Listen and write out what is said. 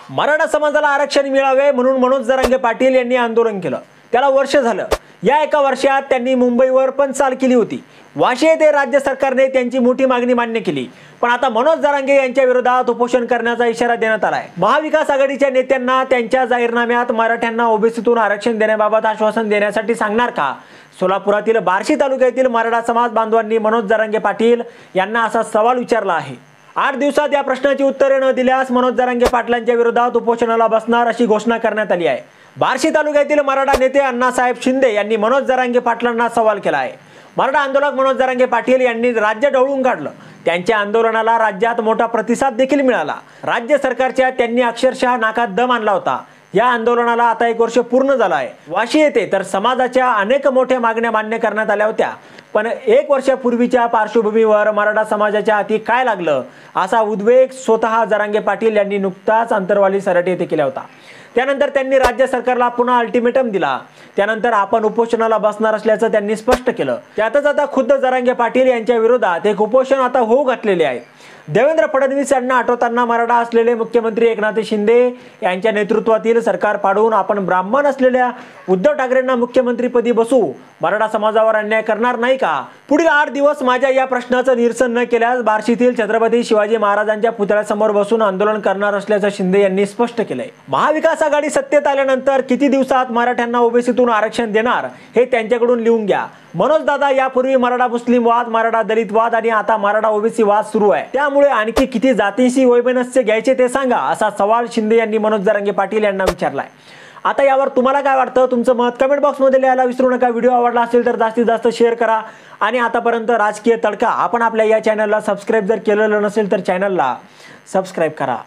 मराठा समाजाला आरक्षण मिळावे म्हणून मनोज जरांगे पाटील यांनी आंदोलन केलं। त्याला वर्ष झालं। या एका वर्षात त्यांनी मुंबईवर पण चाल केली होती। वाशी येथे राज्य सरकारने त्यांची मोठी मागणी मान्य केली, पण आता मनोज जरांगे यांच्या विरोधात उपोषण करण्याचा इशारा देण्यात आलाय। महाविकास आघाडीच्या नेत्यांना त्यांच्या जाहीरनाम्यात मराठ्यांना ओबीसीतून आरक्षण देण्याबाबत आश्वासन देण्यासाठी सांगणार का? सोलापुरातील बार्शी तालुक्यातील मराठा समाज बांधवांनी मनोज जरांगे पाटील यांना असा सवाल विचारला आहे। 8 दिवसात या प्रश्नाची उत्तरे न दिल्यास मनोज जरांगे पाटलांच्या विरोधात उपोषणाला बसणार अशी घोषणा करण्यात आली आहे। बार्शी तालुक्यातील मराठा नेते अण्णासाहेब शिंदे यांनी मनोज जरांगे पाटलांना सवाल केला आहे। मराठा आंदोलक मनोज जरांगे पाटील यांनी राज्य ढवळून काढलं। त्यांच्या आंदोलनाला राज्यात मोठा प्रतिसाद देखील मिळाला। राज्य सरकारच्या त्यांनी अक्षरशः नाकात दम आणला होता। या आंदोलनाला आता 1 वर्ष पूर्ण झालं आहे। वाशी येथे तर समाजाच्या अनेक मोठ्या मागण्या मान्य करण्यात आल्या होत्या, पण 1 वर्षापूर्वीच्या पार्श्वभूमीवर मराठा समाजाच्या हाती काय लागलं असा उद्वेग स्वतः जरांगे पाटील यांनी नुकताच अंतरवाली सराटी येथे केला होता। त्यानंतर त्यांनी राज्य सरकारला पुन्हा अल्टिमेटम दिला। त्यानंतर आपण उपोषणाला बसणार असल्याचं त्यांनी स्पष्ट केलं। त्यातच आता खुद्द जरांगे पाटील यांच्या विरोधात एक उपोषण आता होऊ घातलेले आहे। देवेंद्र फडणवीस यांना आठवताना मराठा असलेले मुख्यमंत्री एकनाथ शिंदे यांच्या नेतृत्वातील सरकार पाडून आपण ब्राह्मण असलेल्या उद्धव ठाकरेंना मुख्यमंत्रीपदी बसू, मराठा समाजावर अन्याय करणार नाही का? पुढील 8 दिवस माझ्या या प्रश्नाचं निरसन न केल्यास बार्शीतील छत्रपती शिवाजी महाराजांच्या पुतळ्यासमोर बसून आंदोलन करणार असल्याचं शिंदे यांनी स्पष्ट केलंय। महाविकास आघाडी सत्तेत आल्यानंतर किती दिवसात मराठ्यांना ओबीसीतून आरक्षण देणार हे त्यांच्याकडून लिहून घ्या। मनोज दादा, यापूर्वी मराठा मुस्लिम वाद, मराठा दलित वाद आणि आता मराठा ओबीसी वाद सुरू आहे, त्यामुळे आणखी किती जातींशी वैमनस्य घ्यायचे ते सांगा, असा सवाल शिंदे यांनी मनोज जरांगे पाटील यांना विचारलाय। आता यावर तुम्हाला काय वाटतं? तुमचं मत कमेंट बॉक्समध्ये लिहायला विसरू नका। व्हिडिओ आवडला असेल तर जास्तीत जास्त शेअर करा आणि आतापर्यंत राजकीय तडका आपण आपल्या या चॅनलला सबस्क्राईब जर केलेलं नसेल तर चॅनलला सबस्क्राईब करा।